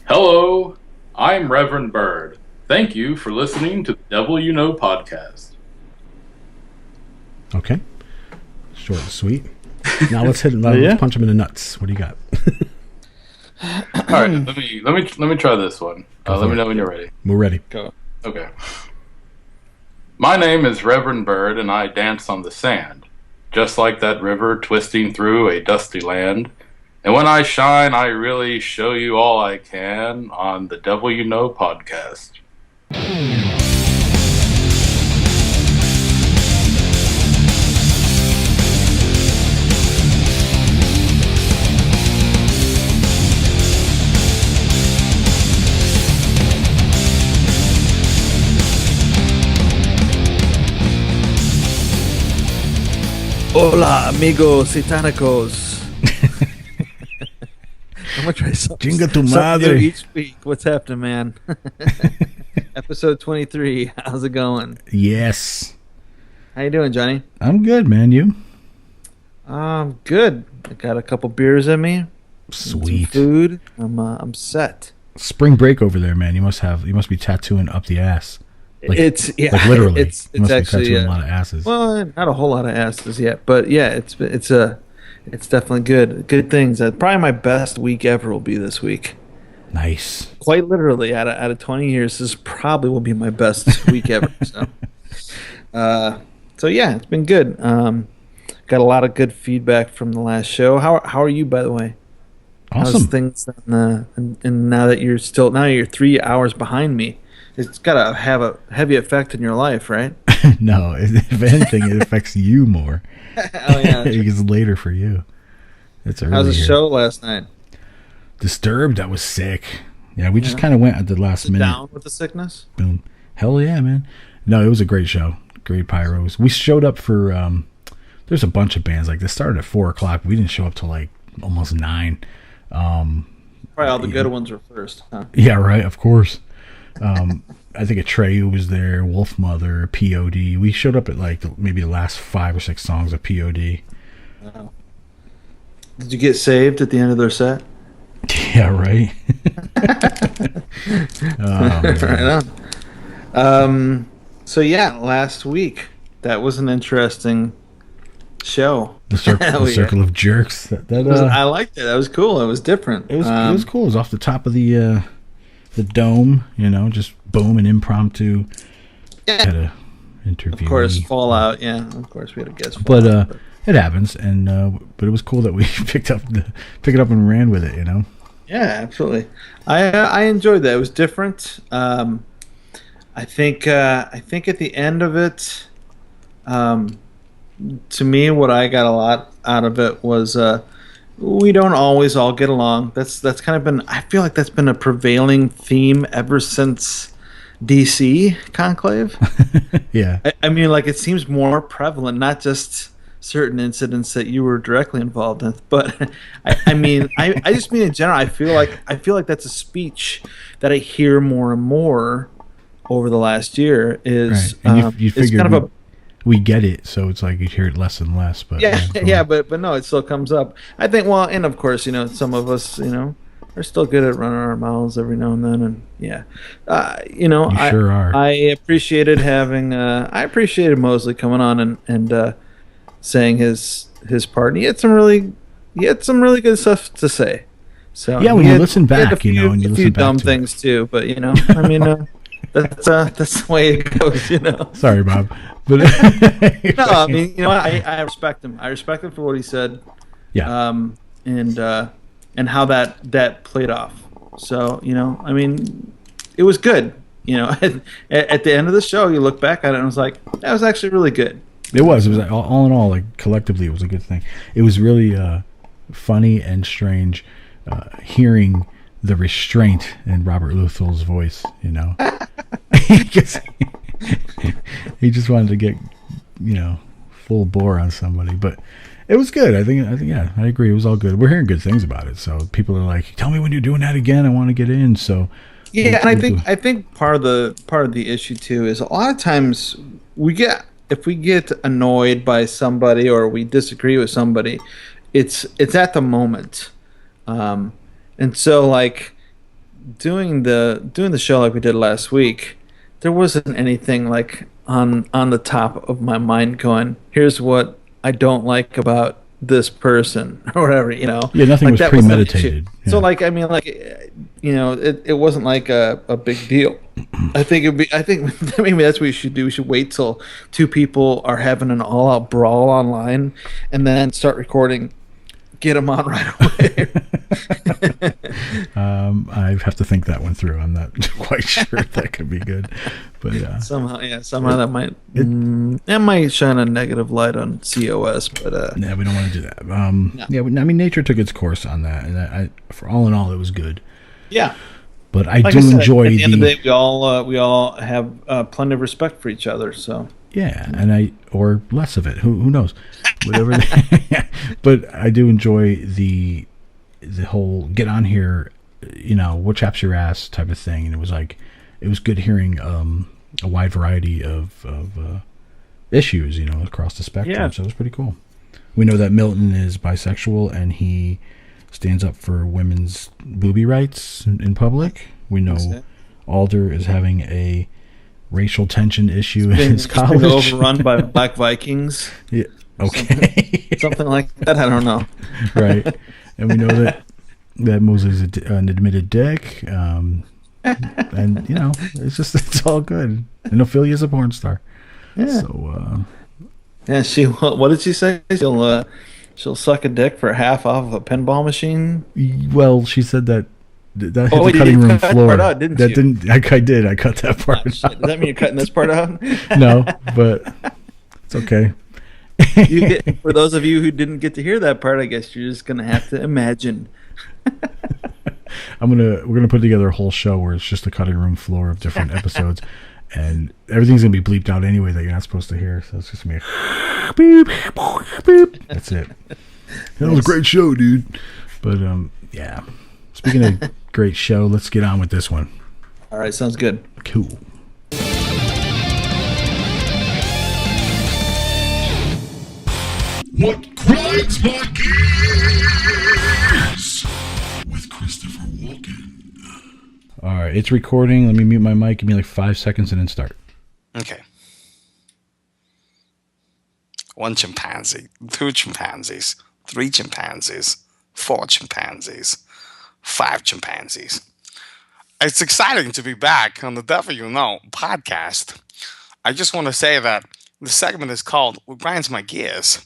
Hello, I'm Reverend Bird. Thank you for listening to the Devil You Know podcast. Okay. Short and sweet. Now let's hit. Let's punch him in the nuts. What do you got? All right, let me try this one. Let me know when you're ready. We're ready. Go. Okay. My name is Reverend Bird, and I dance on the sand, just like that river twisting through a dusty land. And when I shine, I really show you all I can on the Devil You Know podcast. Hola, amigos satánicos. I'm gonna try something. Chinga tu madre. Each week. What's happening, man? Episode 23. How's it going? Yes. How you doing, Johnny? I'm good, man. You? Good. I got a couple beers in me. Sweet. Some food. I'm set. Spring break over there, man. You must be tattooing up the ass. Like literally. It's you must actually be tattooing a lot of asses. Well, not a whole lot of asses yet, but yeah, it's definitely good. Good things. Probably my best week ever will be this week. Nice. Quite literally, out of 20 years, this probably will be my best week ever. So yeah, it's been good. Got a lot of good feedback from the last show. How are you, by the way? Awesome. How's things and now that you're 3 hours behind me, it's got to have a heavy effect in your life, right? No, if anything, it affects you more. Oh yeah, it gets later for you. It's early. How's the here. show last night? Disturbed. That was sick. Yeah, we just kind of went at the last minute. Down with the sickness? Boom. Hell yeah, man. No, it was a great show. Great pyros. We showed up for. There's a bunch of bands. Like they started at 4:00. We didn't show up till like almost 9. Probably all the good ones were first, huh? Yeah, right. Of course. I think Atreyu was there, Wolf Mother, POD. We showed up at like maybe the last 5 or 6 songs of POD. Wow. Did you get saved at the end of their set? Yeah, right. Right on. So yeah, last week that was an interesting show. The circle of jerks. I liked it. That was cool. It was different. It was cool. It was off the top of the dome, just boom, and impromptu. Yeah. Had a interview. Of course, Fallout. Yeah, of course we had a guest. But it happens, and but it was cool that we picked it up and ran with it. Yeah, absolutely. I enjoyed that. It was different. I think at the end of it, to me, what I got a lot out of it was we don't always all get along. That's kind of been. I feel like that's been a prevailing theme ever since DC Conclave. Yeah. I mean, like it seems more prevalent, not just certain incidents that you were directly involved in, but I mean, I just mean in general. I feel like that's a speech that I hear more and more over the last year. Is right. And you figure kind of we get it, so it's like you hear it less and less. But but no, it still comes up. I think. Well, and of course, some of us, are still good at running our mouths every now and then, and sure are. I appreciated I appreciated Mosley coming on and saying his part. And he had some really good stuff to say. So yeah, when you listen back, and you listen few back dumb to things too, but I mean. That's the way it goes, Sorry, Bob, but no, I mean, I respect him. I respect him for what he said. Yeah. And how that played off. So I mean, it was good. At the end of the show, you look back at it and it was like that was actually really good. It was all in all, like collectively, it was a good thing. It was really funny and strange hearing the restraint in Robert Luthel's voice, because he just wanted to get, full bore on somebody. But it was good. I think, yeah, I agree. It was all good. We're hearing good things about it. So people are like, "Tell me when you're doing that again. I want to get in." So yeah, and I think part of the issue too is a lot of times if we get annoyed by somebody or we disagree with somebody, it's at the moment. And so, like, doing the show like we did last week, there wasn't anything like on the top of my mind going, here's what I don't like about this person or whatever, you know. Yeah, nothing Like was that wasn't an issue. premeditated. Yeah. So like I mean like you know, it wasn't like a big deal. I think maybe that's what we should do. We should wait till two people are having an all-out brawl online and then start recording. Get them on right away. I have to think that one through. I'm not quite sure if that could be good, but somehow that might shine a negative light on COS. But yeah, we don't want to do that. Yeah, I mean, nature took its course on that, and I for all in all, it was good. Yeah, but I like do I said, enjoy at the end of the day, we all have plenty of respect for each other. So yeah, and or less of it. Who knows? Whatever. But I do enjoy the whole get on here, you know, what chaps your ass type of thing, and it was good hearing a wide variety of issues, you know, across the spectrum. Yeah. So it was pretty cool. We know that Milton is bisexual and he stands up for women's booby rights in public. We know Alder is having a racial tension issue in his college. Overrun by Black Vikings. Yeah. Okay. Something like that. I don't know. Right. And we know that Moses is an admitted dick. And, you know, it's all good. And Ophelia's a porn star. Yeah. So, yeah, what did she say? She'll suck a dick for half off of a pinball machine? Well, she said that hit the you cutting room cut floor. That part out, didn't you? I did. I cut that part out. Does that mean you're cutting this part out? No, but it's okay. For those of you who didn't get to hear that part, I guess you're just gonna have to imagine. We're gonna put together a whole show where it's just the cutting room floor of different episodes, and everything's gonna be bleeped out anyway that you're not supposed to hear. So it's just gonna be beep, beep. That's it. That was a great show, dude. But yeah. Speaking of great show, let's get on with this one. All right, sounds good. Cool. What grinds my gears with Christopher Walken. All right, it's recording. Let me mute my mic. Give me like 5 seconds and then start. Okay. 1 chimpanzee, 2 chimpanzees, 3 chimpanzees, 4 chimpanzees, 5 chimpanzees. It's exciting to be back on the Devil You Know podcast. I just want to say that the segment is called What Grinds My Gears.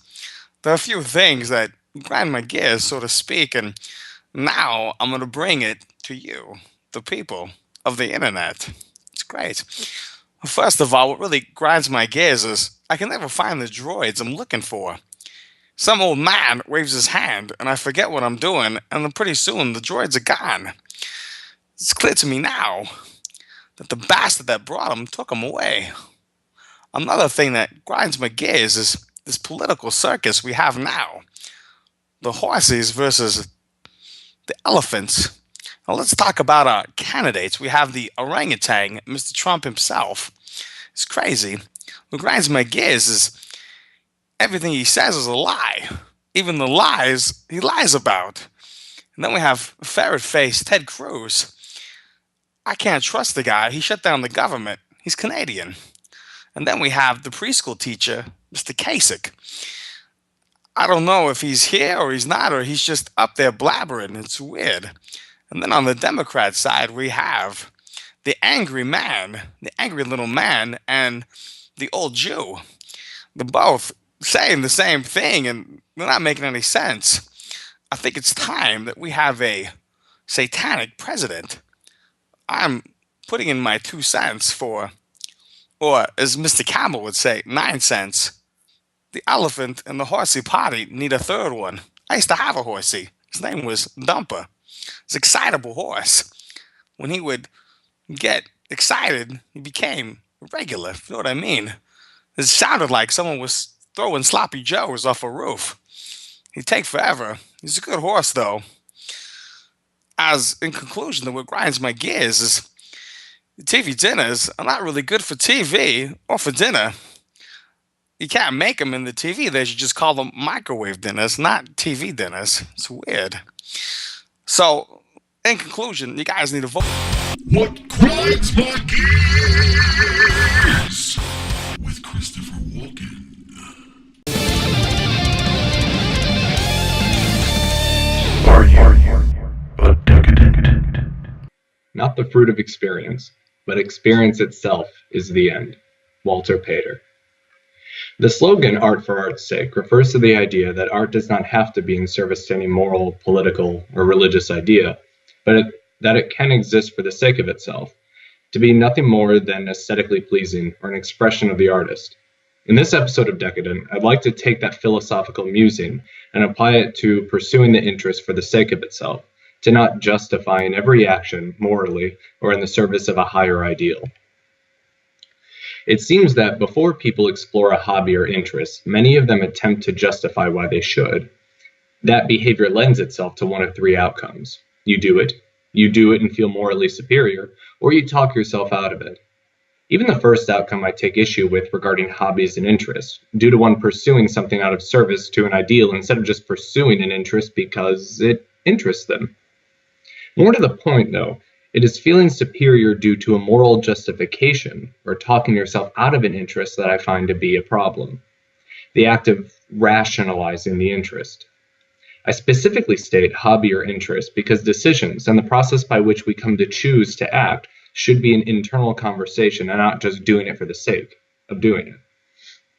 There are a few things that grind my gears, so to speak, and now I'm going to bring it to you, the people of the internet. It's great. First of all, what really grinds my gears is I can never find the droids I'm looking for. Some old man waves his hand, and I forget what I'm doing, and then pretty soon the droids are gone. It's clear to me now that the bastard that brought them took them away. Another thing that grinds my gears is this political circus we have now. The horses versus the elephants. Now let's talk about our candidates. We have the orangutan, Mr. Trump himself. It's crazy. What grinds my gears is everything he says is a lie. Even the lies he lies about. And then we have ferret-faced Ted Cruz. I can't trust the guy. He shut down the government. He's Canadian. And then we have the preschool teacher, Mr. Kasich. I don't know if he's here or he's not, or he's just up there blabbering. It's weird. And then on the Democrat side, we have the angry man, the angry little man, and the old Jew. They're both saying the same thing, and they're not making any sense. I think it's time that we have a satanic president. I'm putting in my 2 cents for, or as Mr. Campbell would say, 9 cents. The elephant and the horsey potty need a third one. I used to have a horsey. His name was Dumper. It's an excitable horse. When he would get excited, he became regular, if you know what I mean. It sounded like someone was throwing sloppy joes off a roof. He'd take forever. He's a good horse, though. As in conclusion, what grinds my gears is TV dinners are not really good for TV or for dinner. You can't make them in the TV. They should just call them microwave dinners, not TV dinners. It's weird. So In conclusion, you guys need to vote. What grinds my gears? With Christopher Walken. Are you a decadent? Not the fruit of experience, but experience itself is the end. Walter Pater. The slogan "Art for Art's sake" refers to the idea that art does not have to be in service to any moral, political, or religious idea, but that it can exist for the sake of itself, to be nothing more than aesthetically pleasing or an expression of the artist. In this episode of Decadent, I'd like to take that philosophical musing and apply it to pursuing the interest for the sake of itself, to not justifying every action morally or in the service of a higher ideal. It seems that before people explore a hobby or interest, many of them attempt to justify why they should. That behavior lends itself to one of three outcomes. You do it and feel morally superior, or you talk yourself out of it. Even the first outcome I take issue with regarding hobbies and interests, due to one pursuing something out of service to an ideal instead of just pursuing an interest because it interests them. More to the point, though, it is feeling superior due to a moral justification, or talking yourself out of an interest, that I find to be a problem. The act of rationalizing the interest. I specifically state hobby or interest because decisions and the process by which we come to choose to act should be an internal conversation and not just doing it for the sake of doing it.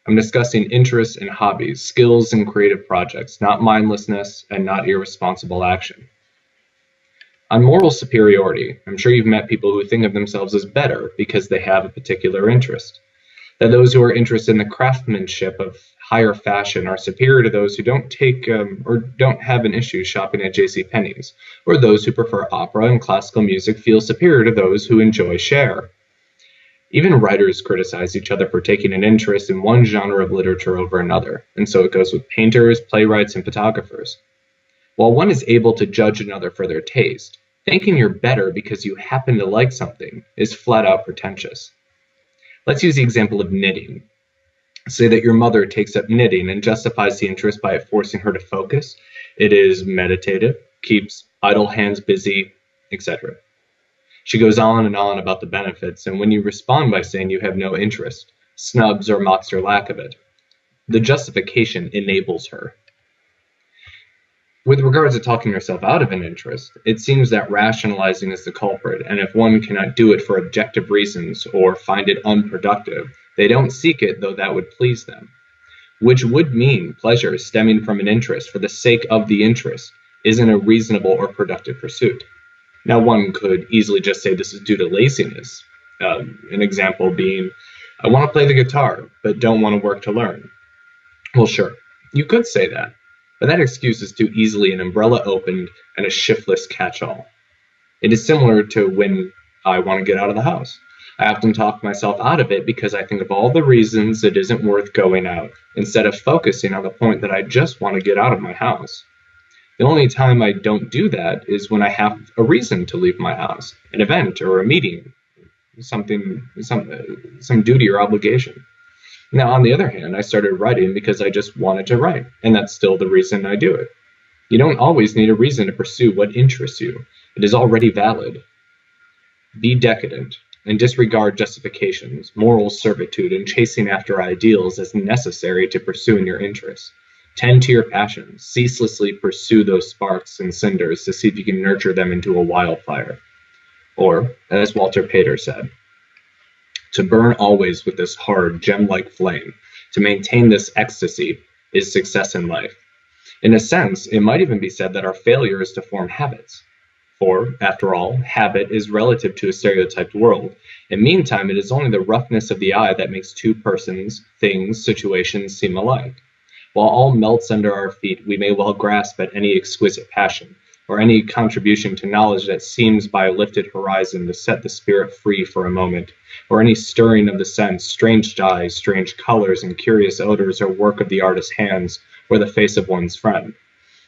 I'm discussing interests and hobbies, skills and creative projects, not mindlessness and not irresponsible action. On moral superiority, I'm sure you've met people who think of themselves as better because they have a particular interest. That those who are interested in the craftsmanship of higher fashion are superior to those who don't have an issue shopping at JCPenney's, or those who prefer opera and classical music feel superior to those who enjoy Cher. Even writers criticize each other for taking an interest in one genre of literature over another, and so it goes with painters, playwrights, and photographers. While one is able to judge another for their taste, thinking you're better because you happen to like something is flat out pretentious. Let's use the example of knitting. Say that your mother takes up knitting and justifies the interest by it forcing her to focus. It is meditative, keeps idle hands busy, etc. She goes on and on about the benefits, and when you respond by saying you have no interest, snubs or mocks her lack of it, the justification enables her. With regards to talking yourself out of an interest, it seems that rationalizing is the culprit, and if one cannot do it for objective reasons or find it unproductive, they don't seek it, though that would please them. Which would mean pleasure stemming from an interest for the sake of the interest isn't a reasonable or productive pursuit. Now, one could easily just say this is due to laziness. An example being, I want to play the guitar, but don't want to work to learn. Well, sure, you could say that. But that excuse is too easily an umbrella opened and a shiftless catch-all. It is similar to when I want to get out of the house. I often talk myself out of it because I think of all the reasons it isn't worth going out, instead of focusing on the point that I just want to get out of my house. The only time I don't do that is when I have a reason to leave my house, an event or a meeting, some duty or obligation. Now, on the other hand, I started writing because I just wanted to write, and that's still the reason I do it. You don't always need a reason to pursue what interests you. It is already valid. Be decadent, and disregard justifications, moral servitude, and chasing after ideals as necessary to pursuing your interests. Tend to your passions, ceaselessly pursue those sparks and cinders to see if you can nurture them into a wildfire. Or, as Walter Pater said, to burn always with this hard, gem-like flame, to maintain this ecstasy, is success in life. In a sense, it might even be said that our failure is to form habits. For, after all, habit is relative to a stereotyped world, and meantime it is only the roughness of the eye that makes two persons, things, situations seem alike. While all melts under our feet, we may well grasp at any exquisite passion, or any contribution to knowledge that seems by a lifted horizon to set the spirit free for a moment, or any stirring of the sense, strange dyes, strange colors, and curious odors are work of the artist's hands, or the face of one's friend.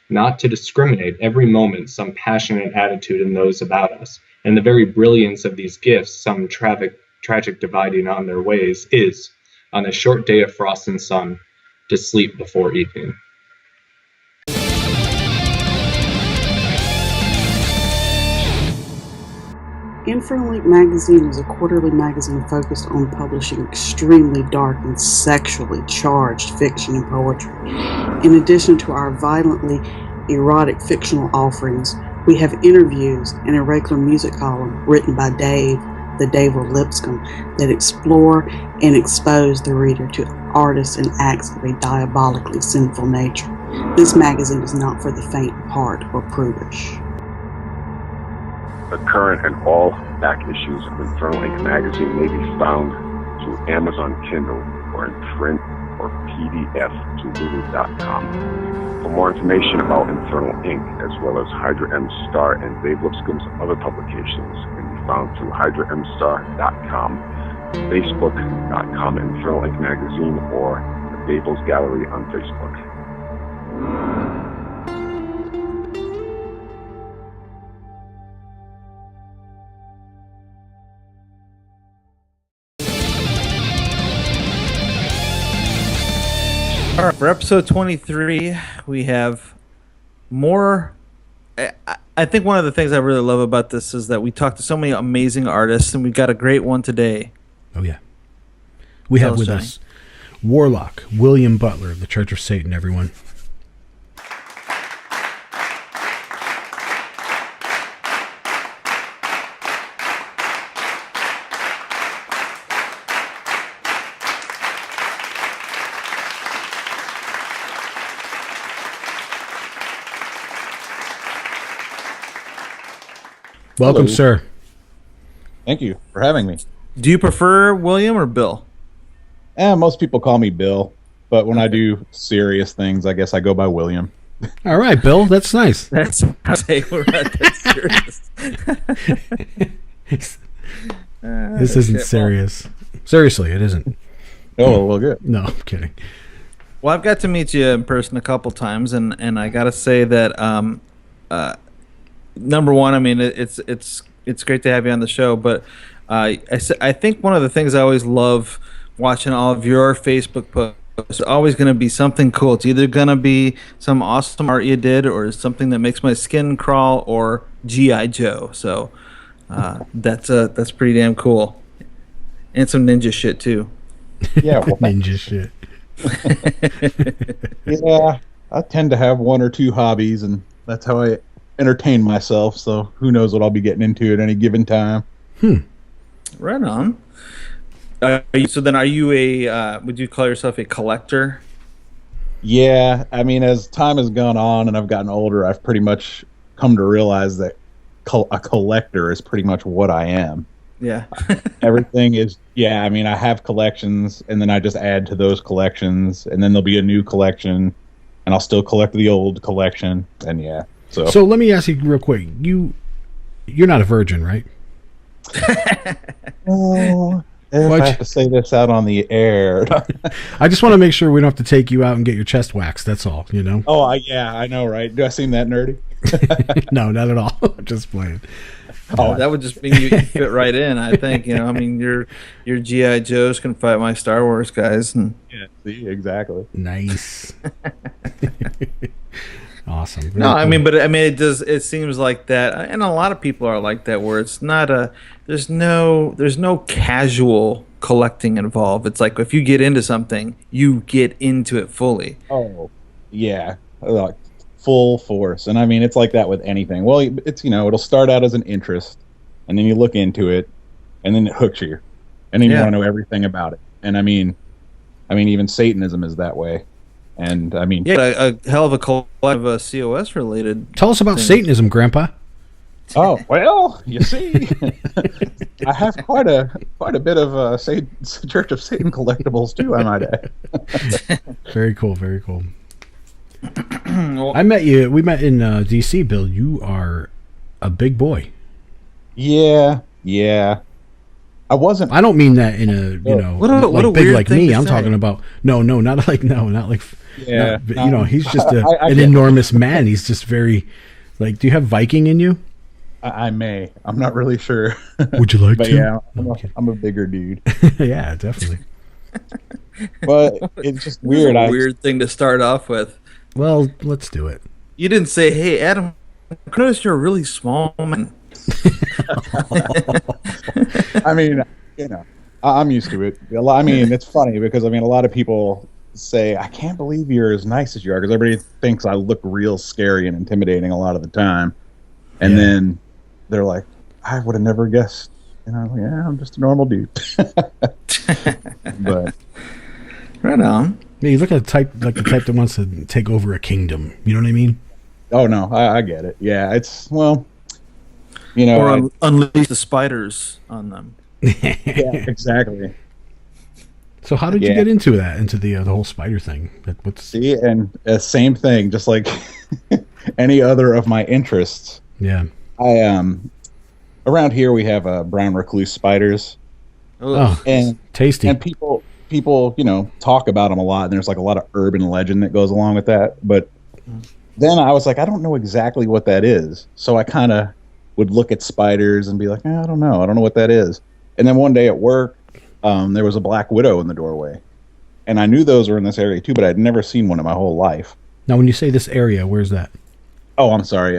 Not to discriminate every moment some passionate attitude in those about us, and the very brilliance of these gifts, some tragic dividing on their ways, is, on a short day of frost and sun, to sleep before evening. Infernal Link magazine is a quarterly magazine focused on publishing extremely dark and sexually charged fiction and poetry. In addition to our violently erotic fictional offerings, we have interviews and a regular music column written by Dave, the Dave Lipscomb, that explore and expose the reader to artists and acts of a diabolically sinful nature. This magazine is not for the faint of heart or prudish. The current and all back issues of Infernal Ink magazine may be found through Amazon Kindle or in print or PDF to Lulu.com. For more information about Infernal Ink, as well as Hydra M Star and Dave Lipscomb's other publications, can be found through HydraMStar.com, Facebook.com Infernal Ink magazine, or the Babel's Gallery on Facebook. All right, for episode 23, we have more. I think one of the things I really love about this is that we talked to so many amazing artists, and we got a great one today. Oh, yeah. We have with us Warlock, William Butler of the Church of Satan, everyone. Welcome, Hello. sir. Thank you for having me. Do you prefer William or Bill? Most people call me Bill, but when I do serious things, I guess I go by William. All right, Bill. That's nice. That's we're not that serious. This isn't serious. Seriously, it isn't. Oh, well, good. No, I'm kidding. Well, I've got to meet you in person a couple times, and I got to say that number one, I mean, it's great to have you on the show, but I think one of the things I always love watching all of your Facebook posts is always going to be something cool. It's either going to be some awesome art you did, or something that makes my skin crawl, or G.I. Joe. So that's pretty damn cool, and some ninja shit too. Yeah, well, Ninja shit. Yeah, I tend to have one or two hobbies, and that's how I entertain myself. So who knows what I'll be getting into at any given time. Right on. So then, are you would you call yourself a collector? Yeah, I mean, as time has gone on and I've gotten older, I've pretty much come to realize that a collector is pretty much what I am. Yeah. Everything is, yeah, I mean, I have collections, and then I just add to those collections, and then there'll be a new collection, and I'll still collect the old collection, and yeah. So let me ask you real quick. You're not a virgin, right? Oh, if I have to say this out on the air. I just want to make sure we don't have to take you out and get your chest waxed. That's all, you know? Oh, yeah, I know, right? Do I seem that nerdy? No, not at all. Just playing. Oh, that would just mean you fit right in, I think. You know, I mean, your G.I. Joes can fight my Star Wars guys. And Yeah, see, exactly. Nice. Awesome. Very no, I cool. mean, but I mean, it seems like that, and a lot of people are like that, where it's not there's no casual collecting involved. It's like if you get into something, you get into it fully. Oh, yeah, like full force. And I mean, it's like that with anything. Well, it's, it'll start out as an interest, and then you look into it, and then it hooks you, and then you want to know everything about it. And I mean, even Satanism is that way. And I mean, yeah, a hell of a collection of COS related. Tell us about Satanism, Grandpa. Oh, well, you see, I have quite a bit of Church of Satan collectibles too, I might add. Very cool, very cool. I met you. We met in DC, Bill. You are a big boy. Yeah. I wasn't. I don't mean that in a what a big weird like thing me. to I'm say. talking about not like. Yeah, he's just I an get enormous man. He's just very like. Do you have Viking in you? I may. I'm not really sure. Would you like but to? yeah, No, I'm a bigger dude. yeah, definitely. But it's just This is weird. a weird thing to start off with. Well, let's do it. You didn't say, "Hey, Adam, I noticed you're a really small man." I mean, you know, I'm used to it. I mean, it's funny because I mean, a lot of people say, "I can't believe you're as nice as you are," because everybody thinks I look real scary and intimidating a lot of the time, and then they're like, "I would have never guessed." And I'm like, "Yeah, I'm just a normal dude." But right on. Yeah, you look at the type that wants to take over a kingdom. You know what I mean? Oh no, I get it. Yeah, it's well, you know, or unleash the spiders on them. Yeah, exactly. So how did you get into that? Into the whole spider thing? See, and same thing, just like any other of my interests. Yeah. I around here we have brown recluse spiders. Oh, and tasty. And people, you know, talk about them a lot, and there's like a lot of urban legend that goes along with that. But then I was like, I don't know exactly what that is. So I kind of would look at spiders and be like, I don't know what that is. And then one day at work, there was a black widow in the doorway, and I knew those were in this area too, but I'd never seen one in my whole life. Now, when you say this area, where's that? Oh, I'm sorry.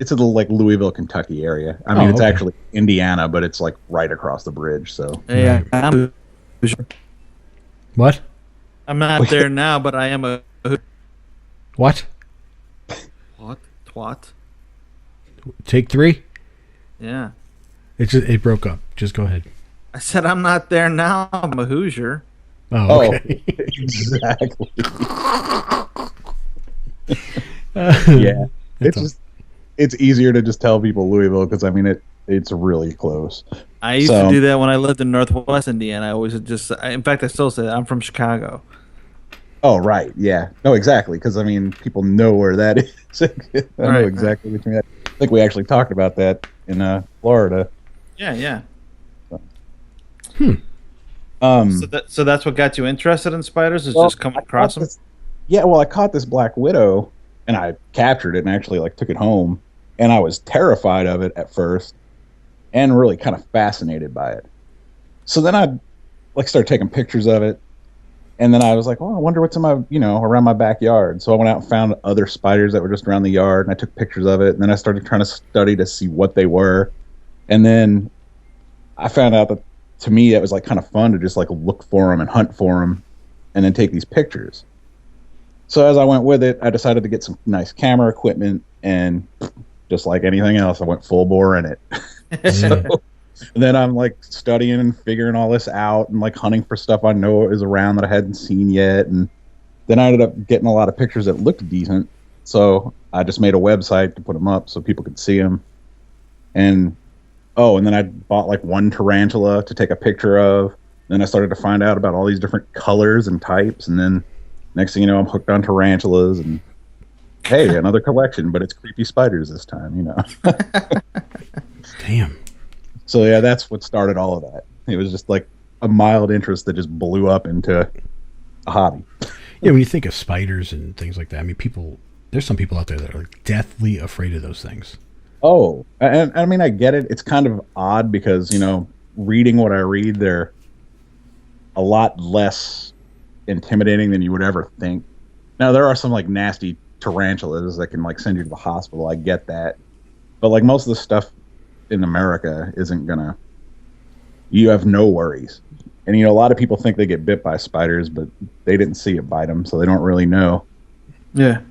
It's in the like Louisville, Kentucky area. I mean, it's actually Indiana, but it's like right across the bridge. So yeah. What? I'm not there now, but I am a. What? What? Twat? Take 3? Yeah. It broke up. Just go ahead. I said I'm not there now. I'm a Hoosier. Oh, okay. Exactly. Yeah, it's easier to just tell people Louisville because I mean it's really close. I used to do that when I lived in Northwest Indiana. I always in fact, I still say that. I'm from Chicago. Oh right, yeah, no, exactly. Because I mean, people know where that is. I know exactly what you mean. I think we actually talked about that in Florida. Yeah. So that's what got you interested in spiders? Is just come across them? I caught this black widow and I captured it and actually like took it home, and I was terrified of it at first and really kind of fascinated by it. So then I like started taking pictures of it, and then I was like, well, I wonder what's in my, around my backyard. So I went out and found other spiders that were just around the yard, and I took pictures of it, and then I started trying to study to see what they were. And then I found out that to me it was like kind of fun to just like look for them and hunt for them and then take these pictures. So as I went with it, I decided to get some nice camera equipment, and just like anything else, I went full bore in it. So then I'm like studying and figuring all this out and like hunting for stuff I know is around that I hadn't seen yet. And then I ended up getting a lot of pictures that looked decent. So I just made a website to put them up so people could see them. And then I bought like one tarantula to take a picture of. Then I started to find out about all these different colors and types. And then next thing you know, I'm hooked on tarantulas, and hey, another collection, but it's creepy spiders this time, Damn. So yeah, that's what started all of that. It was just like a mild interest that just blew up into a hobby. Yeah, when you think of spiders and things like that, I mean, there's some people out there that are deathly afraid of those things. Oh, and I mean, I get it. It's kind of odd because, reading what I read, they're a lot less intimidating than you would ever think. Now, there are some like nasty tarantulas that can like send you to the hospital. I get that. But like most of the stuff in America isn't gonna, you have no worries. And a lot of people think they get bit by spiders, but they didn't see it bite them, so they don't really know. Yeah.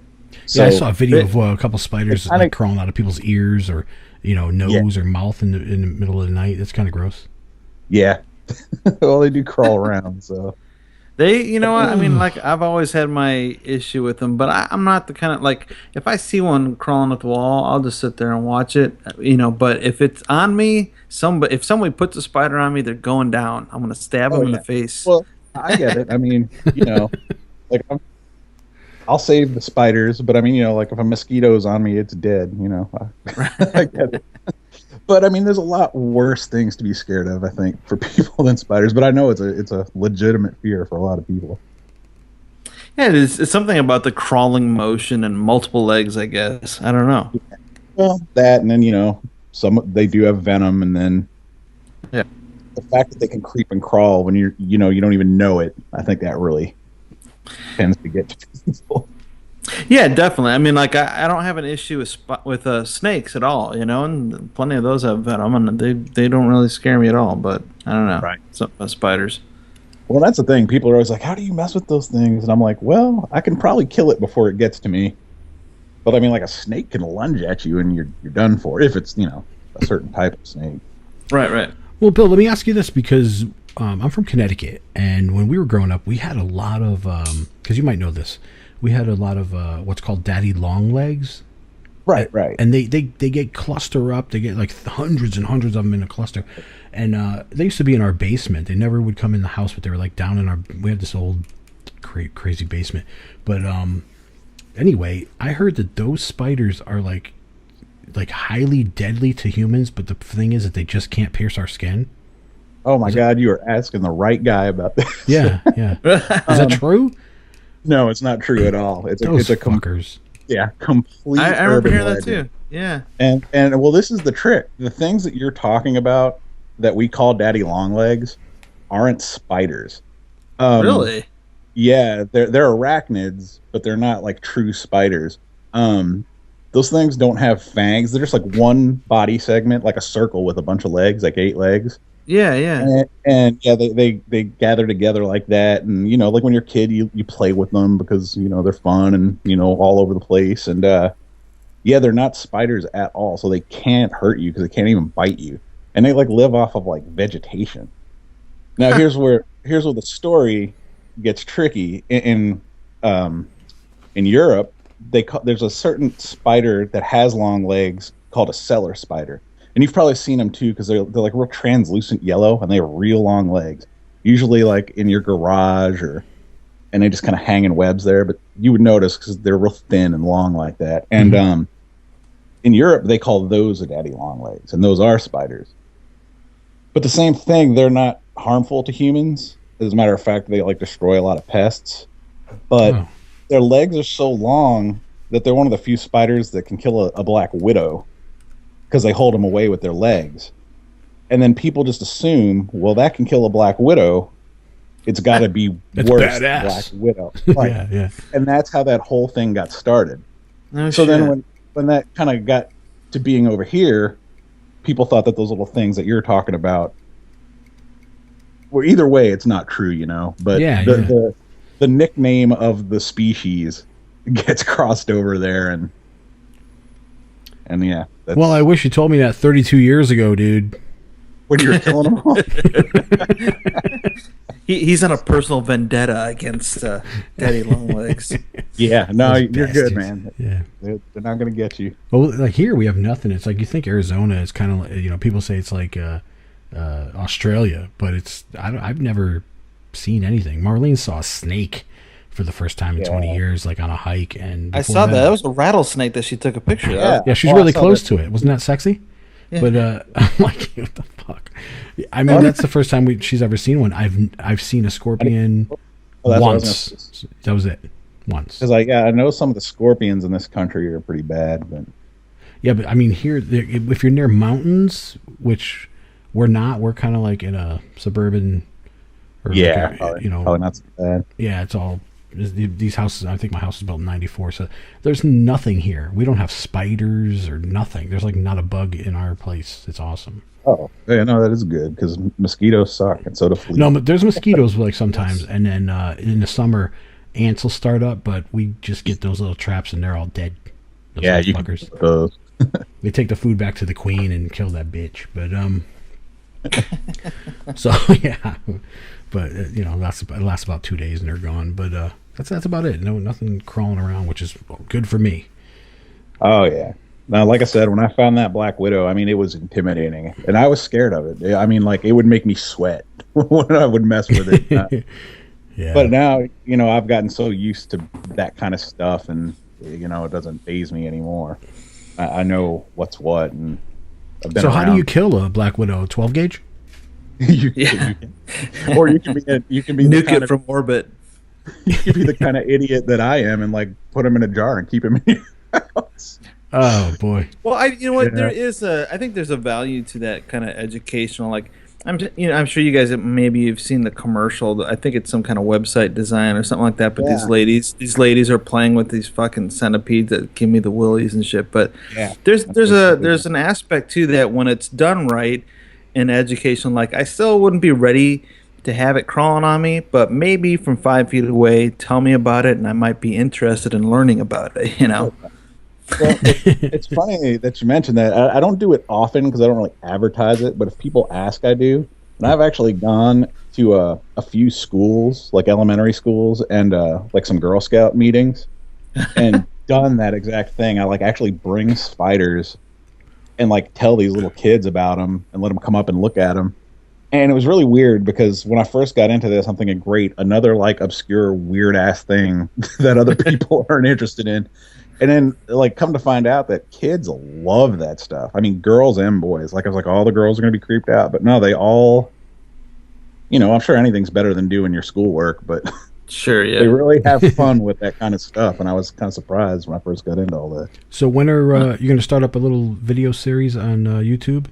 So, I saw a video of a couple spiders like crawling out of people's ears or nose or mouth in the middle of the night. It's kind of gross. Yeah. Well, they do crawl around, so they, what I mean, like I've always had my issue with them, but I'm not the kind of like, if I see one crawling up the wall, I'll just sit there and watch it, But if it's on me, if somebody puts a spider on me, they're going down. I'm gonna stab them in the face. Well, I get it. I mean, like I'll save the spiders, but I mean, like if a mosquito's on me, it's dead. I get it. But I mean, there's a lot worse things to be scared of, I think, for people than spiders. But I know it's a legitimate fear for a lot of people. Yeah, it is. It's something about the crawling motion and multiple legs, I guess. I don't know. Yeah. Well, that, and then they do have venom, and then the fact that they can creep and crawl when you don't even know it. I think that really tends to get to people. Yeah, definitely. I mean, like I don't have an issue with snakes at all, and plenty of those have venom, and they don't really scare me at all. But I don't know, Right. some spiders. Well, that's the thing. People are always like, "How do you mess with those things?" And I'm like, "Well, I can probably kill it before it gets to me." But I mean, like a snake can lunge at you, and you're done for if it's a certain type of snake. Right. Well, Bill, let me ask you this because I'm from Connecticut, and when we were growing up, we had a lot of because you might know this, we had a lot of what's called daddy long legs. Right. And they get cluster up. They get like hundreds and hundreds of them in a cluster. And they used to be in our basement. They never would come in the house, but they were like down in our. We had this old crazy basement. But anyway, I heard that those spiders are like highly deadly to humans. But the thing is that they just can't pierce our skin. Oh my God, you are asking the right guy about this. Yeah. Is that true? No, it's not true at all. It's a fuckers. Complete. I remember urban hearing that legend. too. Yeah. And well, this is the trick. The things that you're talking about that we call daddy long legs aren't spiders. Really? Yeah, they're arachnids, but they're not like true spiders. Those things don't have fangs. They're just like one body segment, like a circle with a bunch of legs, like 8 legs. Yeah. And yeah, they gather together like that, and like when you're a kid, you play with them because they're fun and all over the place, and yeah, they're not spiders at all, so they can't hurt you because they can't even bite you, and they like live off of like vegetation. Now here's where the story gets tricky. In Europe, there's a certain spider that has long legs called a cellar spider. And you've probably seen them too because they're like real translucent yellow and they have real long legs. Usually like in your garage and they just kind of hang in webs there. But you would notice because they're real thin and long like that. And in Europe, they call those a daddy long legs, and those are spiders. But the same thing, they're not harmful to humans. As a matter of fact, they like destroy a lot of pests. But their legs are so long that they're one of the few spiders that can kill a black widow, because they hold them away with their legs. And then people just assume, well, that can kill a black widow. It's got to be worse than Black Widow. Right. Yeah. And that's how that whole thing got started. No so shit. then when that kind of got to being over here, people thought that those little things that you're talking about were either way, it's not true, But the nickname of the species gets crossed over there, and yeah. Well, I wish you told me that 32 years ago, dude. When you were killing them all. He's on a personal vendetta against Daddy Longlegs. Yeah, no, Those you're bastards. good, man. Yeah. They're not going to get you. Well, like here we have nothing. It's like you think Arizona is kind of like, people say it's like Australia, but it's I've never seen anything. Marlene saw a snake for the first time in 20 years, like on a hike, and I saw that. That was a rattlesnake that she took a picture of. Yeah, she's really close to it. Wasn't that sexy? Yeah. But I'm like, what the fuck? I mean, that's the first time she's ever seen one. I've seen a scorpion once. That was it. Once. Because I know some of the scorpions in this country are pretty bad, but yeah, but I mean here, if you're near mountains, which we're not, we're kind of like in a suburban. Or probably not so bad. Yeah, it's all these houses. I think my house was built in '94, so there's nothing here. We don't have spiders or nothing. There's like not a bug in our place. It's awesome. Oh, yeah, no, that is good because mosquitoes suck and so do fleas. No, but there's mosquitoes like sometimes, and then in the summer, ants will start up, but we just get those little traps and they're all dead. Those you can fuckers. put those. They take the food back to the queen and kill that bitch. But so yeah, but it lasts about 2 days and they're gone. But that's about it. No, nothing crawling around, which is good for me. Oh yeah. Now, like I said, when I found that black widow, I mean, it was intimidating, and I was scared of it. I mean, like it would make me sweat when I would mess with it. Yeah. But now, I've gotten so used to that kind of stuff, and it doesn't faze me anymore. I know what's what, and I've been so around. How do you kill a black widow? 12 gauge? You can, or you can be nuke it from orbit. You can be the kind of idiot that I am, and like put him in a jar and keep him in your house. Oh boy. Well, you know what? Yeah. I think there's a value to that kind of educational. Like, I'm sure you guys maybe you've seen the commercial. I think it's some kind of website design or something like that. But these ladies are playing with these fucking centipedes that give me the willies and shit. But there's an aspect to that when it's done right in education. Like I still wouldn't be ready to have it crawling on me, but maybe from 5 feet away, tell me about it, and I might be interested in learning about it. You know. Well, it's funny that you mentioned that. I don't do it often because I don't really advertise it, but if people ask, I do. And I've actually gone to a few schools, like elementary schools, and like some Girl Scout meetings, and done that exact thing. I like actually bring spiders and like tell these little kids about them and let them come up and look at them. And it was really weird because when I first got into this, I'm thinking, great, another like obscure, weird ass thing that other people aren't interested in. And then, like, come to find out that kids love that stuff. I mean, girls and boys. Like, I was like, all the girls are going to be creeped out. But no, they all, I'm sure anything's better than doing your schoolwork. But sure, yeah. They really have fun with that kind of stuff. And I was kind of surprised when I first got into all that. So when are you going to start up a little video series on YouTube?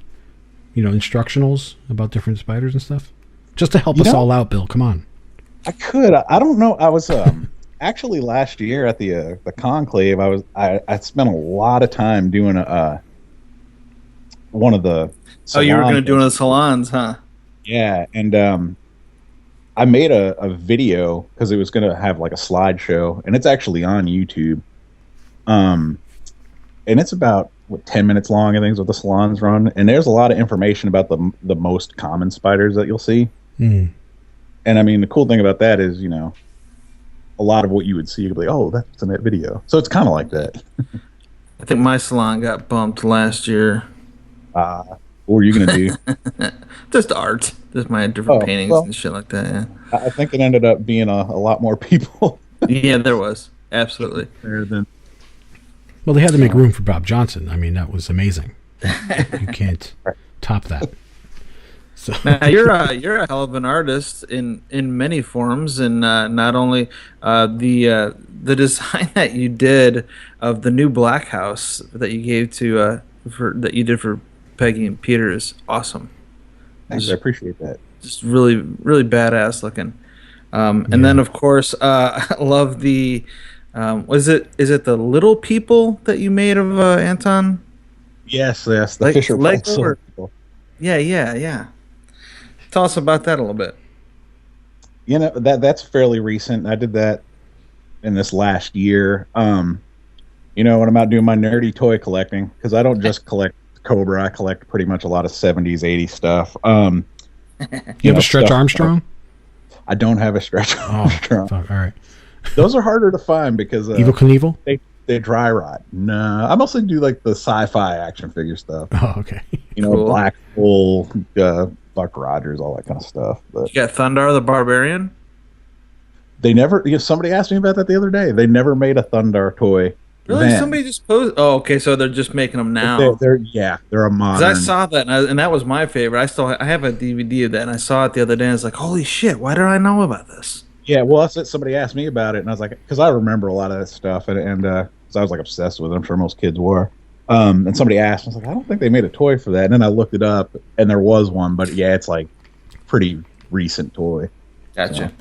Instructionals about different spiders and stuff? Just to help us all out, Bill. Come on. I could. I don't know. I was... Actually, last year at the conclave, I spent a lot of time doing one of the. Oh, you were going to do one of the salons, huh? Yeah, and I made a video because it was going to have like a slideshow, and it's actually on YouTube. And it's about 10 minutes long. I think is what the salons run, and there's a lot of information about the most common spiders that you'll see. And I mean, the cool thing about that is, a lot of what you would see, you'd be like, oh, that's in that video. So it's kind of like that. I think my salon got bumped last year. What were you going to do? Just art. Just my different paintings and shit like that, yeah. I think it ended up being a lot more people. Yeah, there was. Absolutely. Well, they had to make room for Bob Johnson. I mean, that was amazing. You can't top that. So. Now, you're a hell of an artist in many forms, and not only the design that you did of the new Black House that you gave to that you did for Peggy and Peter is awesome. Thanks, I appreciate that. Just really, really badass looking. And then of course, I love the is it the little people that you made of Anton? Yes, the Fisher Price people. Yeah. Tell us about that a little bit. That's fairly recent. I did that in this last year. When I'm out doing my nerdy toy collecting, because I don't just collect Cobra, I collect pretty much a lot of 70s, 80s stuff. You have a Stretch Armstrong? I don't have a Stretch Armstrong. Fuck, all right. Those are harder to find because Evel Knievel? They dry rot. No, I mostly do like the sci-fi action figure stuff. Oh, okay. Cool. Black Bull, Buck Rogers, all that kind of stuff. But you got Thundar the Barbarian? They never. Somebody asked me about that the other day. They never made a Thundar toy. Really? Then. Somebody just posed. Oh, okay. So they're just making them now. They're a modern. I saw that, and that was my favorite. I have a DVD of that, and I saw it the other day. And I was like, holy shit! Why did I know about this? Yeah, well, that's it. Somebody asked me about it, and I was like, because I remember a lot of that stuff, and so I was like obsessed with it. I'm sure most kids were. And somebody asked, I was like, I don't think they made a toy for that. And then I looked it up, and there was one, but yeah, it's like pretty recent toy. Gotcha.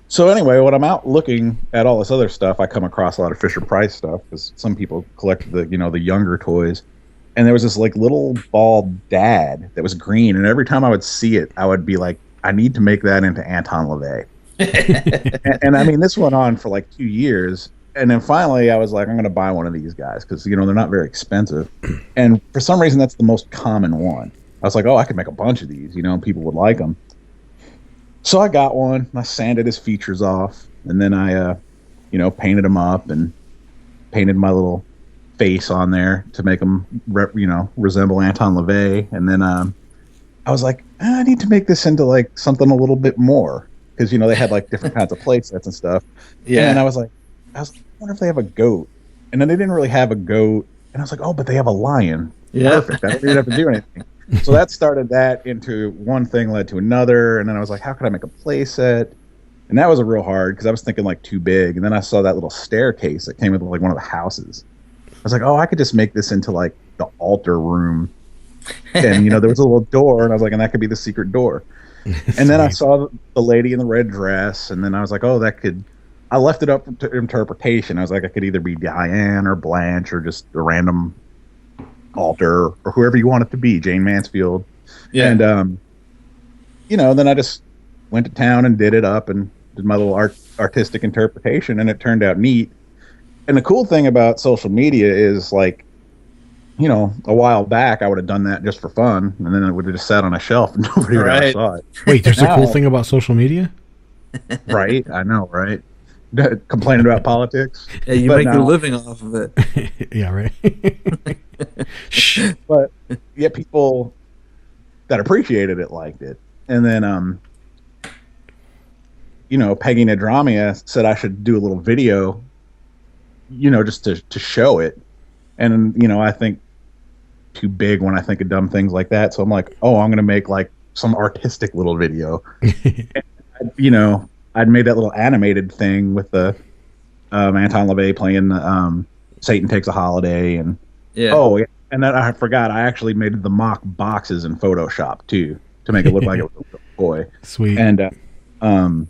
So anyway, when I'm out looking at all this other stuff, I come across a lot of Fisher Price stuff because some people collect the younger toys. And there was this like little bald dad that was green, and every time I would see it, I would be like, I need to make that into Anton LaVey. and I mean, this went on for like 2 years. And then finally, I was like, I'm going to buy one of these guys because, they're not very expensive. And for some reason, that's the most common one. I was like, oh, I could make a bunch of these, and people would like them. So I got one. I sanded his features off. And then I, painted him up and painted my little face on there to make him, resemble Anton LaVey. And then I was like, I need to make this into like something a little bit more. Because, they had like different kinds of play sets and stuff. Yeah. And I was like, I wonder if they have a goat. And then they didn't really have a goat. And I was like, oh, but they have a lion. Yeah. Perfect. I don't even have to do anything. So that started that into one thing led to another. And then I was like, how could I make a play set? And that was a real hard because I was thinking like too big. And then I saw that little staircase that came with like one of the houses. I was like, oh, I could just make this into like the altar room And there was a little door, and I was like, and that could be the secret door. And then I saw the lady in the red dress, and then I was like, oh, that could. I left it up to interpretation. I was like, I could either be Diane or Blanche or just a random alter or whoever you want it to be, Jane Mansfield. Yeah. And then I just went to town and did it up and did my little artistic interpretation, and it turned out neat. And the cool thing about social media is, like, a while back I would have done that just for fun, and then it would have just sat on a shelf and nobody would ever saw it. Wait, there's a cool thing about social media? Right? I know, right? Complaining about politics. Yeah, you make your living off of it. Yeah, right. But yet people that appreciated it liked it. And then Peggy Nadramia said I should do a little video, just to show it. And I think too big when I think of dumb things like that. So I'm like, oh, I'm gonna make like some artistic little video. And, I'd made that little animated thing with the Anton LaVey playing Satan Takes a Holiday, and and then I forgot I actually made the mock boxes in Photoshop too to make it look like it was a real toy. Sweet. And and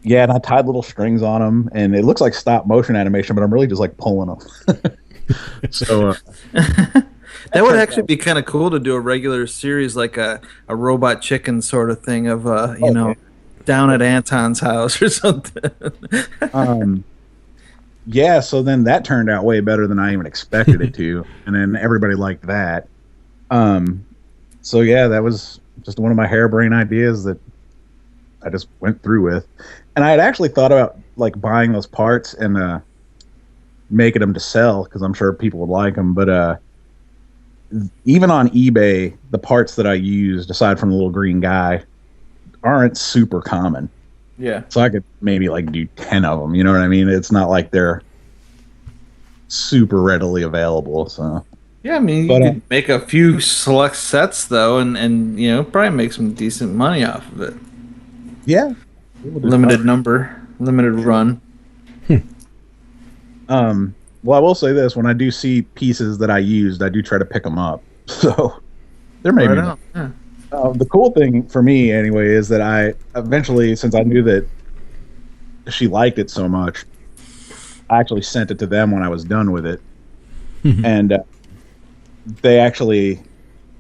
I tied little strings on them, and it looks like stop motion animation, but I'm really just like pulling them. So that would actually be kind of cool to do a regular series, like a Robot Chicken sort of thing of down at Anton's house or something. So then that turned out way better than I even expected it to, and then everybody liked that. So that was just one of my harebrained ideas that I just went through with. And I had actually thought about like buying those parts and making them to sell, because I'm sure people would like them. But even on eBay, the parts that I used, aside from the little green guy, aren't super common. Yeah. So I could maybe like do 10 of them. You know what I mean? It's not like they're super readily available. So yeah, I mean, you could make a few select sets though, and probably make some decent money off of it. Yeah. Limited number, limited run. Well, I will say this: when I do see pieces that I used, I do try to pick them up. So there may be. Yeah. The cool thing for me, anyway, is that I eventually, since I knew that she liked it so much, I actually sent it to them when I was done with it, and they actually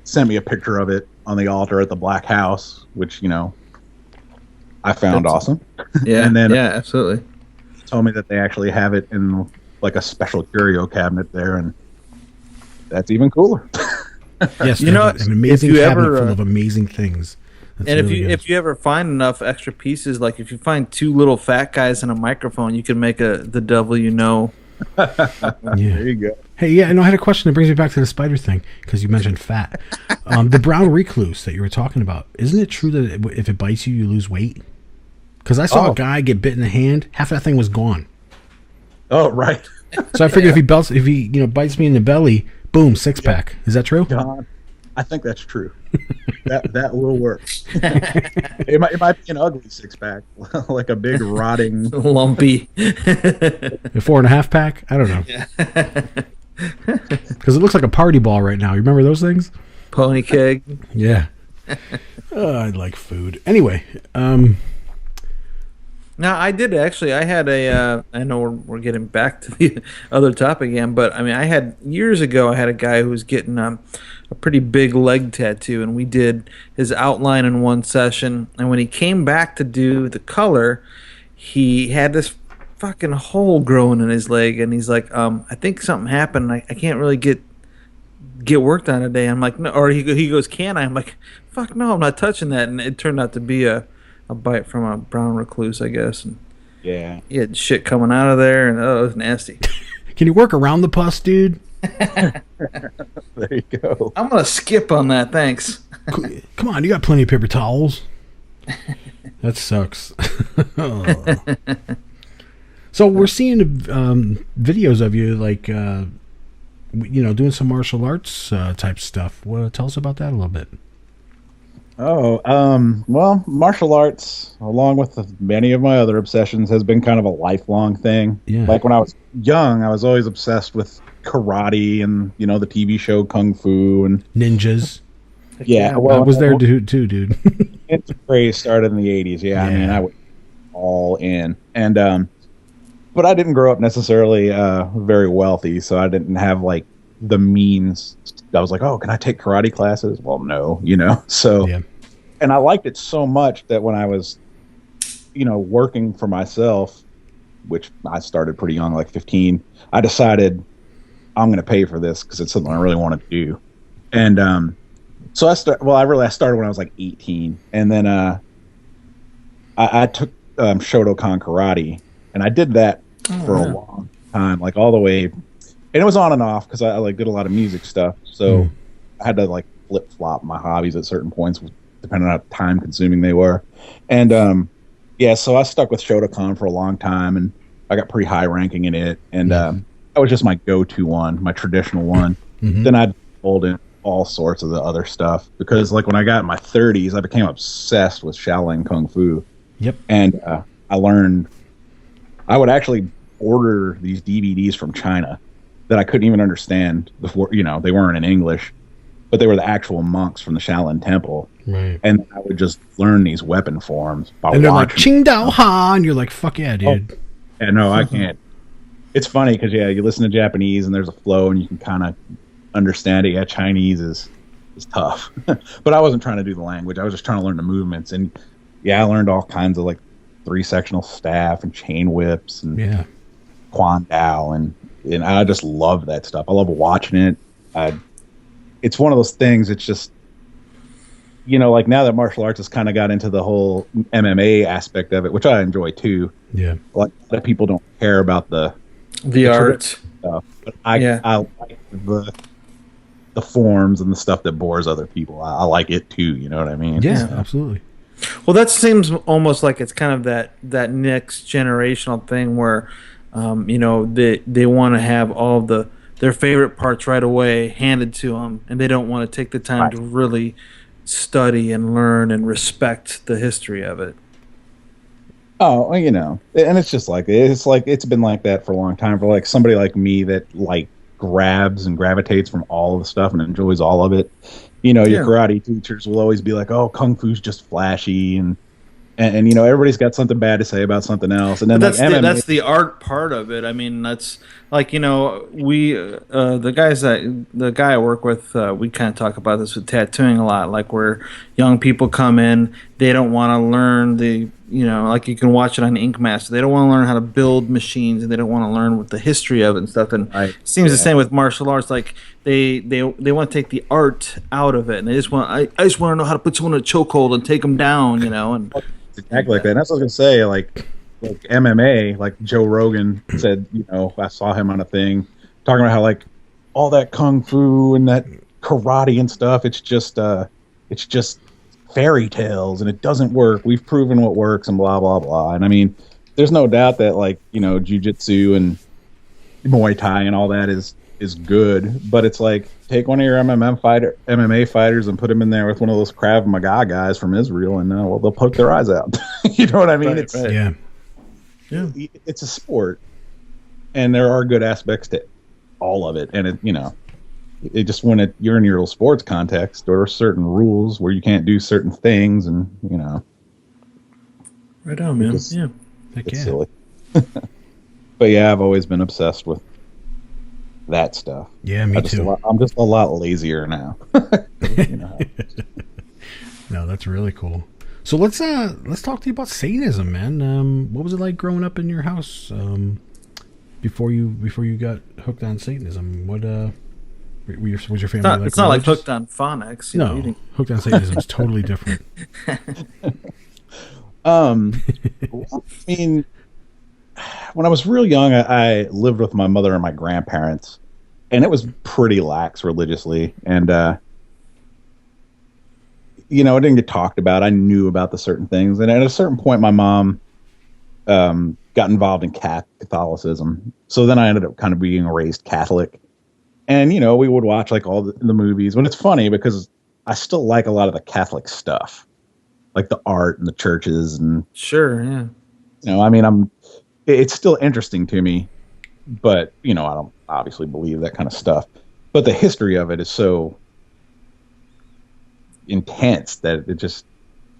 sent me a picture of it on the altar at the Black House, which I found awesome. Yeah, and then absolutely. Told me that they actually have it in like a special curio cabinet there, and that's even cooler. Yes, an amazing cabinet full of amazing things. That's and really if you ever find enough extra pieces, like if you find two little fat guys and a microphone, you can make the devil There you go. Hey, yeah, I had a question that brings me back to the spider thing, because you mentioned fat. The brown recluse that you were talking about, isn't it true that if it bites you, you lose weight? Because I saw a guy get bit in the hand, half that thing was gone. Oh, right. So I figured if he bites me in the belly, boom, 6-pack. Is that true? God, I think that's true. that will work. It might be an ugly 6-pack, like a big rotting, lumpy, a 4.5-pack. I don't know. Because it looks like a party ball right now. You remember those things? Pony keg. Yeah. I like food. Anyway. Now, I did actually. I had I know we're getting back to the other topic again, but I mean, years ago, I had a guy who was getting a pretty big leg tattoo, and we did his outline in one session. And when he came back to do the color, he had this fucking hole growing in his leg, and he's like, I think something happened. I can't really get worked on today. I'm like, no, or he goes, can I? I'm like, fuck no, I'm not touching that. And it turned out to be a bite from a brown recluse, I guess. And yeah, he had shit coming out of there, and it was nasty. Can you work around the pus, dude? There you go. I'm gonna skip on that, thanks. Come on, you got plenty of paper towels. That sucks. So we're seeing videos of you, like doing some martial arts type stuff. Tell us about that a little bit. Well, martial arts, along with many of my other obsessions, has been kind of a lifelong thing. Yeah. Like when I was young, I was always obsessed with karate and the TV show Kung Fu and ninjas. Yeah, I was there too, dude. It's craze started in the 80s. Yeah, I mean, I was all in. And but I didn't grow up necessarily very wealthy, so I didn't have like the means. I was like, oh, can I take karate classes? Well, no, So, and I liked it so much that when I was, working for myself, which I started pretty young, like 15, I decided I'm going to pay for this because it's something I really want to do. And so I started when I was like 18, and then I took Shotokan karate, and I did that for a long time, like all the way, and it was on and off because I like did a lot of music stuff, so I had to like flip flop my hobbies at certain points, depending on how time consuming they were, and so I stuck with Shotokan for a long time, and I got pretty high ranking in it, and that was just my go-to one, my traditional one. Then I'd fold in all sorts of the other stuff because like when I got in my 30s, I became obsessed with Shaolin Kung Fu. Yep. And I learned I would actually order these DVDs from China that I couldn't even understand before, they weren't in English, but they were the actual monks from the Shaolin Temple. Right. And I would just learn these weapon forms by and they're like watching. Qing Dao Ha, and you're like, fuck yeah, dude. Oh. Yeah, no, I can't. It's funny because you listen to Japanese and there's a flow and you can kind of understand it. Yeah, Chinese is tough, but I wasn't trying to do the language. I was just trying to learn the movements, and I learned all kinds of like 3-sectional staff and chain whips and Quan Dao, and I just love that stuff. I love watching it. It's one of those things. It's just like now that martial arts has kind of got into the whole MMA aspect of it, which I enjoy too. Yeah, like a lot of people don't care about the art stuff, but I like the forms and the stuff that bores other people. I like it too. You know what I mean? Yeah, absolutely. Well, that seems almost like it's kind of that next generational thing where, they want to have all their favorite parts right away handed to them, and they don't want to take the time to really study and learn and respect the history of it. Oh, and it's just like it's been like that for a long time for like somebody like me that like grabs and gravitates from all of the stuff and enjoys all of it. Your karate teachers will always be like, "Oh, kung fu's just flashy," and everybody's got something bad to say about something else. And then that's the art part of it. I mean, that's like we the guy I work with, we kind of talk about this with tattooing a lot. Like where young people come in, they don't want to learn like you can watch it on Ink Master. They don't want to learn how to build machines, and they don't want to learn what the history of it and stuff. And it seems the same with martial arts. Like they want to take the art out of it, and they just want I just want to know how to put someone in a chokehold and take them down, and exactly like that. And that's what I was gonna say. Like MMA, like Joe Rogan said. I saw him on a thing talking about how like all that kung fu and that karate and stuff. It's just fairy tales and it doesn't work. We've proven what works and blah blah blah. And I mean, there's no doubt that like jiu-jitsu and Muay Thai and all that is good, but it's like take one of your MMA fighters and put him in there with one of those Krav Maga guys from Israel, and they'll poke their eyes out. You know what I mean? It's a sport, and there are good aspects to all of it, and it just when you're in your little sports context, there are certain rules where you can't do certain things, and right on, man. It's silly. But I've always been obsessed with that stuff. Yeah, me too. I'm just a lot lazier now. No, that's really cool. So let's talk to you about Satanism, man. What was it like growing up in your house before you got hooked on Satanism? What was your family like? It's not like hooked on phonics. No, hooked on Satanism is totally different. I mean, when I was real young, I lived with my mother and my grandparents, and it was pretty lax religiously, and it didn't get talked about. I knew about the certain things, and at a certain point, my mom got involved in Catholicism. So then I ended up kind of being raised Catholic, and we would watch like all the movies. But it's funny because I still like a lot of the Catholic stuff, like the art and the churches, and sure, yeah. I mean, it's still interesting to me, but I obviously believe that kind of stuff, but the history of it is so intense that it just,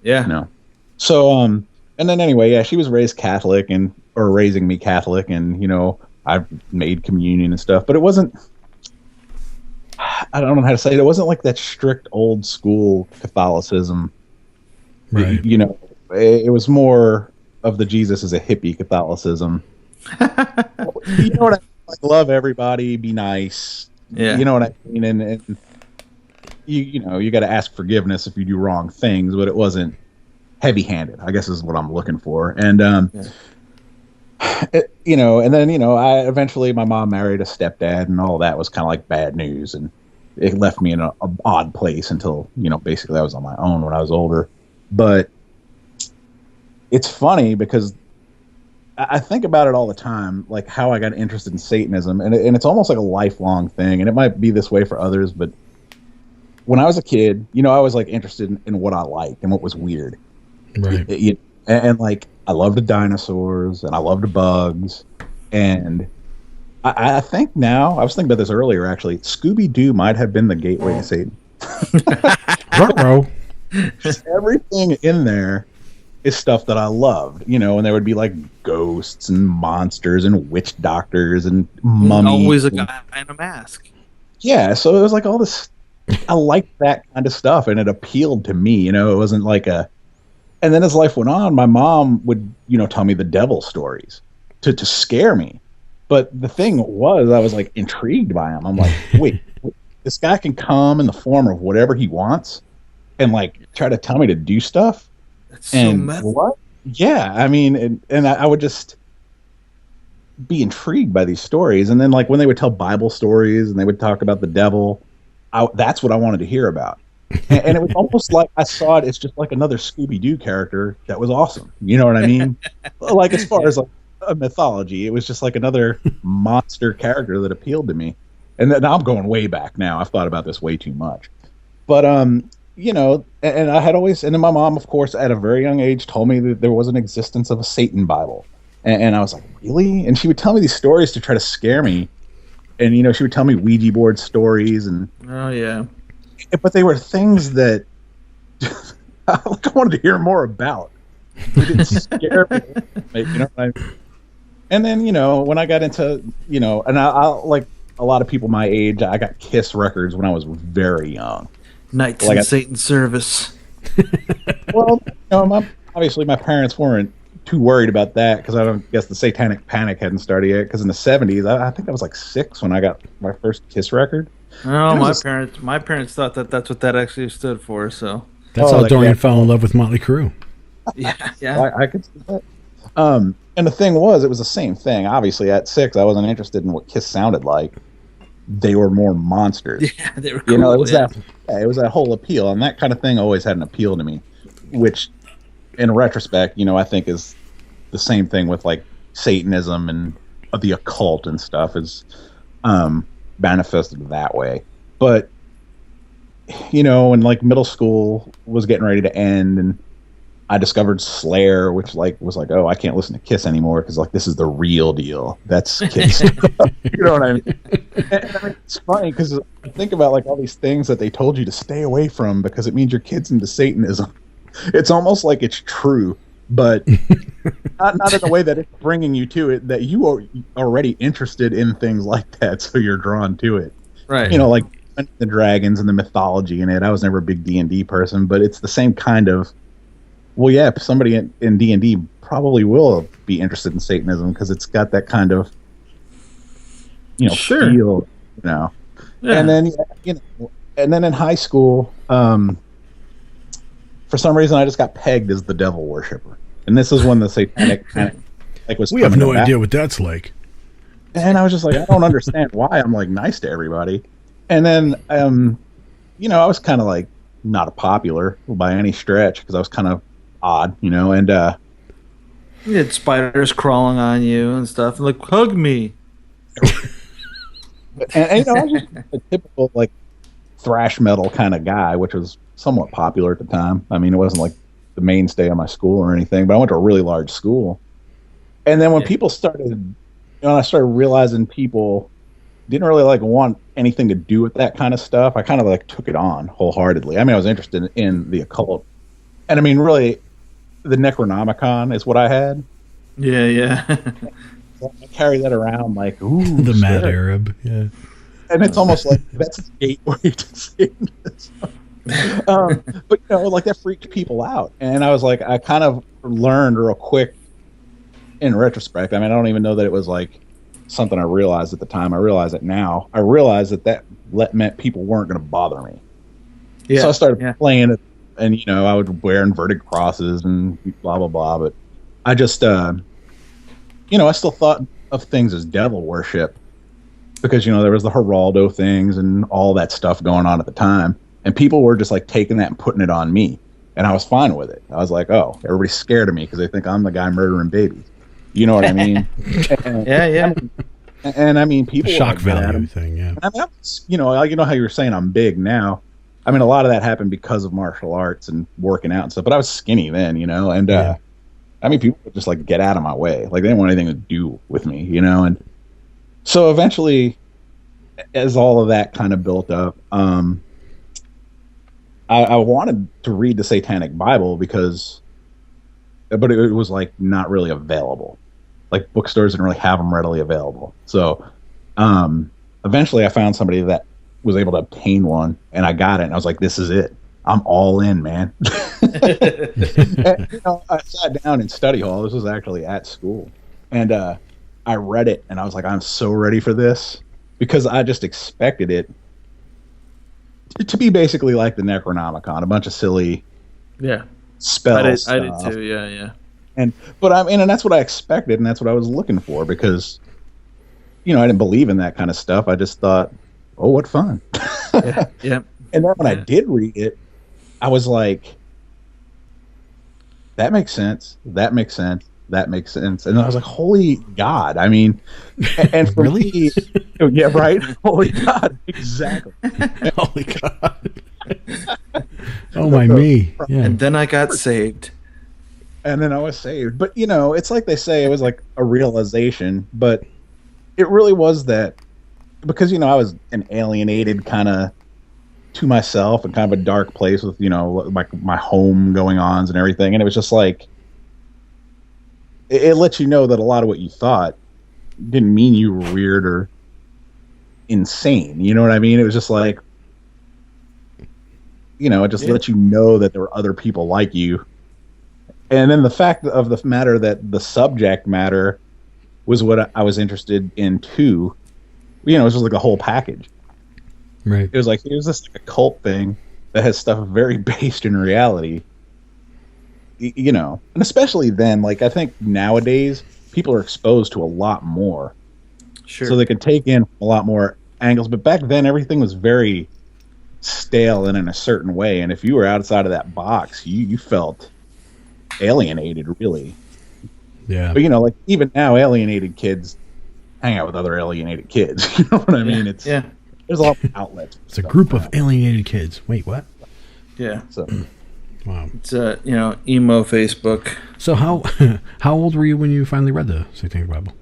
Yeah. you know. So, and then anyway, yeah, she was raised Catholic or raising me Catholic, and, you know, I made communion and stuff, but it wasn't, I don't know how to say it. It wasn't like that strict old school Catholicism. Right. You know, it was more of the Jesus is a hippie Catholicism. You know what I mean? Like, love everybody, be nice. Yeah. You know what I mean? And you know, you got to ask forgiveness if you do wrong things, but it wasn't heavy-handed, I guess is what I'm looking for. And you know, and then, you know, my mom married a stepdad, and all that was kind of like bad news, and it left me in a odd place until, you know, basically I was on my own when I was older. But it's funny because I think about it all the time, like how I got interested in Satanism, and it's almost like a lifelong thing, and it might be this way for others, but when I was a kid, you know, I was like interested in what I liked and what was weird. Right. And like, I loved the dinosaurs, and I loved the bugs, and I think now, I was thinking about this earlier actually, Scooby-Doo might have been the gateway to Satan. Everything in there is stuff that I loved, you know, and there would be like ghosts and monsters and witch doctors and mummies. Always a guy in a mask. Yeah, so it was like all this, I liked that kind of stuff, and it appealed to me, you know. It wasn't like and then as life went on, my mom would, you know, tell me the devil stories to scare me. But the thing was, I was like intrigued by him. I'm like, wait, this guy can come in the form of whatever he wants and like try to tell me to do stuff. That's so And metal. what? Yeah, I mean, and I would just be intrigued by these stories. And then like when they would tell Bible stories and they would talk about the devil, that's what I wanted to hear about. And it was almost like I saw it as just like another Scooby-Doo character that was awesome. You know what I mean? Like, as far as like a mythology, it was just like another monster character that appealed to me. And then I'm going way back now. I've thought about this way too much. But you know, and I had always, and then my mom, of course, at a very young age, told me that there was an existence of a Satan Bible. And I was like, really? And she would tell me these stories to try to scare me. And, you know, she would tell me Ouija board stories. And Oh, yeah. but they were things that I wanted to hear more about. It didn't scare me. You know what I mean? And then, you know, when I got into, you know, and I like a lot of people my age, I got Kiss records when I was very young. Knights Like in Satan's service. Well, you know, obviously my parents weren't too worried about that because I don't guess the Satanic Panic hadn't started yet. Because in the 70s, I think I was like 6 when I got my first Kiss record. Oh, my parents thought that's what that actually stood for. So that's how Dorian fell in love with Motley Crue. Yeah. I could see that. And the thing was, it was the same thing. Obviously, at 6, I wasn't interested in what Kiss sounded like. They were more monsters. Yeah, they were cool. You know, it was it was that whole appeal, and that kind of thing always had an appeal to me, which, in retrospect, you know, I think is the same thing with like Satanism and the occult and stuff is manifested that way. But you know, when like middle school was getting ready to end, and I discovered Slayer, which like was like, oh, I can't listen to Kiss anymore because like this is the real deal. That's Kiss. You know what I mean? And I mean, it's funny because I think about like all these things that they told you to stay away from because it means your kid's into Satanism. It's almost like it's true, but not in a way that it's bringing you to it. That you are already interested in things like that, so you're drawn to it. Right. You know, like the dragons and the mythology in it. I was never a big D&D person, but it's the same kind of. Well, yeah, somebody in D&D probably will be interested in Satanism because it's got that kind of, you know, Sure. feel, you know. Yeah. And then, you know, and then in high school, for some reason, I just got pegged as the devil worshiper, and this is when the Satanic Panic like was. We have coming no about. idea what that's like. And I was just like, I don't understand why I'm like nice to everybody. And then, you know, I was kind of like not popular by any stretch because I was kind of odd, you know, and You had spiders crawling on you and stuff, and like, hug me. and you know, I was just a typical like thrash metal kind of guy, which was somewhat popular at the time. I mean, it wasn't like the mainstay of my school or anything, but I went to a really large school. And then when people started, you know, I started realizing people didn't really like want anything to do with that kind of stuff. I kind of like took it on wholeheartedly. I mean, I was interested in the occult, and I mean, really, the Necronomicon is what I had. Yeah. I carry that around like, ooh, The Mad scary. Arab. Yeah. And it's almost like that's the gateway to Satanism. But like that freaked people out, and I was like, I kind of learned real quick in retrospect. I mean, I don't even know that it was like something I realized at the time. I realize it now. I realized that meant people weren't going to bother me. Yeah. So I started playing it, and I would wear inverted crosses and blah blah blah. But I just, I still thought of things as devil worship because there was the Geraldo things and all that stuff going on at the time, and people were just like taking that and putting it on me, and I was fine with it. I was like, oh, everybody's scared of me because they think I'm the guy murdering babies. You know what I mean? Yeah. And I mean, people shock like that. value thing, yeah. I mean, how you were saying I'm big now. I mean, a lot of that happened because of martial arts and working out and stuff. But I was skinny then, and I mean, people would just like get out of my way. Like they didn't want anything to do with me, And so eventually, as all of that kind of built up, I wanted to read the Satanic Bible but it was like not really available. Like bookstores didn't really have them readily available. So eventually I found somebody that was able to obtain one, and I got it, and I was like, this is it. I'm all in, man. And, I sat down in study hall. This was actually at school. And I read it, and I was like, I'm so ready for this, because I just expected it to be basically like the Necronomicon, a bunch of silly spells. I did too, yeah. But I mean, and that's what I expected, and that's what I was looking for, because I didn't believe in that kind of stuff. I just thought, oh, what fun. Yeah. And then when I did read it, I was like, that makes sense. That makes sense. That makes sense. And I was like, holy God. I mean, and for Really? me, yeah, right? Holy God. Exactly. Holy God. Oh, my me. Yeah. And then I got saved. And then I was saved. But, it's like they say it was like a realization, but it really was that because, I was an alienated kind of to myself and kind of a dark place with, like my home going ons and everything. And it was just like, it lets you know that a lot of what you thought didn't mean you were weird or insane. You know what I mean? It was just like, it just lets you know that there were other people like you. And then the fact of the matter that the subject matter was what I was interested in too. It was just like a whole package. Right. It was like, here's this like a cult thing that has stuff very based in reality. And especially then, like I think nowadays people are exposed to a lot more. Sure. So they can take in a lot more angles. But back then everything was very stale and in a certain way. And if you were outside of that box, you felt alienated, really. Yeah. But like even now, alienated kids hang out with other alienated kids. You know what I mean? It's there's a lot of outlets. It's a group of alienated kids. Wait, what? Yeah. So, wow. It's emo Facebook. So how old were you when you finally read the Satanic Bible?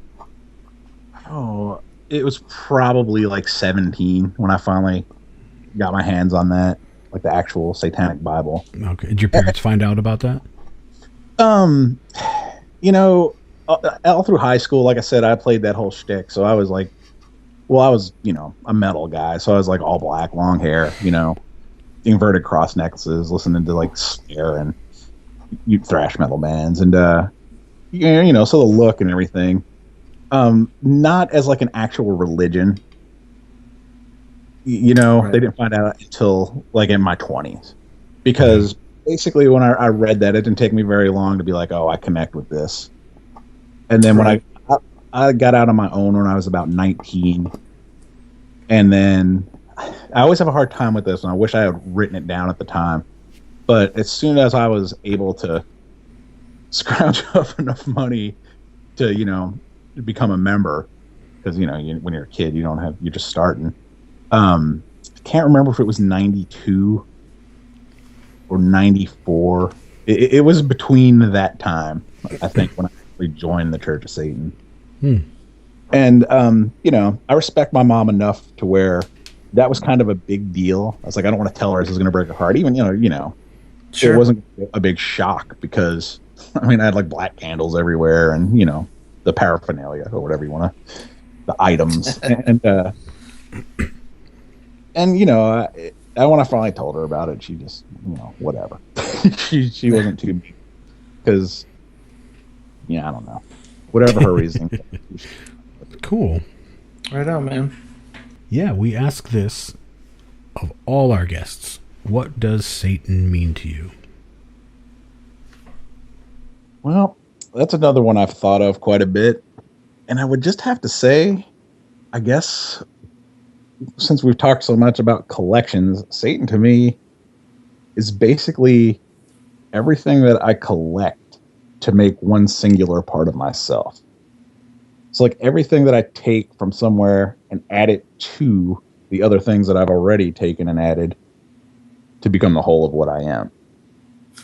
Oh, it was probably like 17 when I finally got my hands on that, like the actual Satanic Bible. Okay. Did your parents find out about that? All through high school, like I said, I played that whole shtick. So I was like, I was, a metal guy. So I was like all black, long hair, inverted cross necklaces, listening to like Slayer and thrash metal bands. And, so the look and everything, not as like an actual religion, Right. They didn't find out until like in my 20s, because basically when I read that, it didn't take me very long to be like, oh, I connect with this. And then when I got out on my own when I was about 19, and then I always have a hard time with this, and I wish I had written it down at the time. But as soon as I was able to scrounge up enough money to, become a member, because when you're a kid, you're just starting. I can't remember if it was 92 or 94. It was between that time, I think, when I actually joined the Church of Satan. And I respect my mom enough to where that was kind of a big deal. I was like, I don't want to tell her this is going to break her heart. Even Sure. It wasn't a big shock because I had like black candles everywhere, and the paraphernalia or whatever you want to, the items, and when I finally told her about it, she just whatever. she wasn't too mean because I don't know, whatever her reasoning. Cool. Right on, man. Yeah, we ask this of all our guests. What does Satan mean to you? Well, that's another one I've thought of quite a bit. And I would just have to say, I guess, since we've talked so much about collections, Satan to me is basically everything that I collect to make one singular part of myself. It's like everything that I take from somewhere and add it to the other things that I've already taken and added to become the whole of what I am.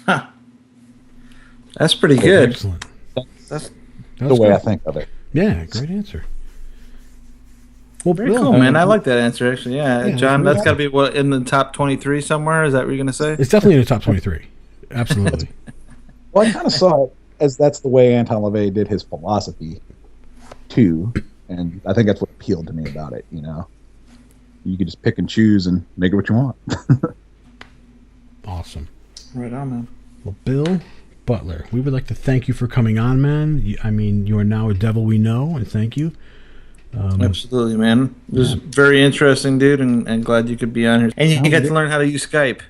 Huh. That's pretty good. Excellent. That's the way good. I think of it. Yeah, great answer. Well, Very Bill, cool, man. I like that answer, actually. Yeah, Yeah, John, that's that's got to be what in the top 23 somewhere. Is that what you're going to say? It's definitely in the top 23. Absolutely. Well, I kind of saw it as that's the way Anton LaVey did his philosophy, too. And I think that's what appealed to me about it, You could just pick and choose and make it what you want. Awesome. Right on, man. Well, Bill Butler, we would like to thank you for coming on, man. You are now a devil we know, and thank you. Absolutely, man. It was very interesting, dude, and glad you could be on here. And you got to learn how to use Skype.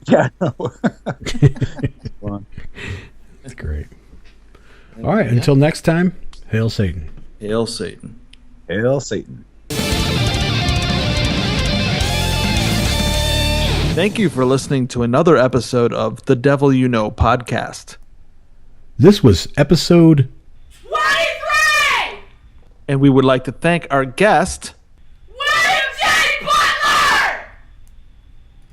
Yeah, I know. That's great. All right, until next time, hail Satan. Hail Satan. Hail Satan. Thank you for listening to another episode of The Devil You Know podcast. This was episode 23! And we would like to thank our guest, Butler!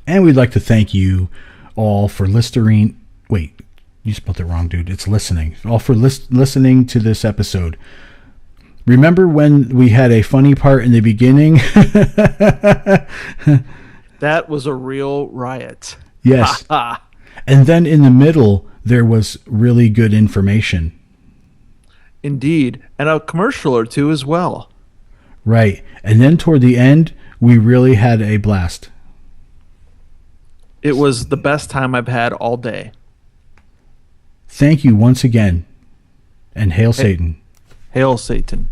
And we'd like to thank you all for listening. Wait, you spelled it wrong, dude. It's listening. All for listening to this episode. Remember when we had a funny part in the beginning? That was a real riot. Yes. And then in the middle, there was really good information. Indeed. And a commercial or two as well. Right. And then toward the end, we really had a blast. It was the best time I've had all day. Thank you once again. And hail Satan. Hail Satan.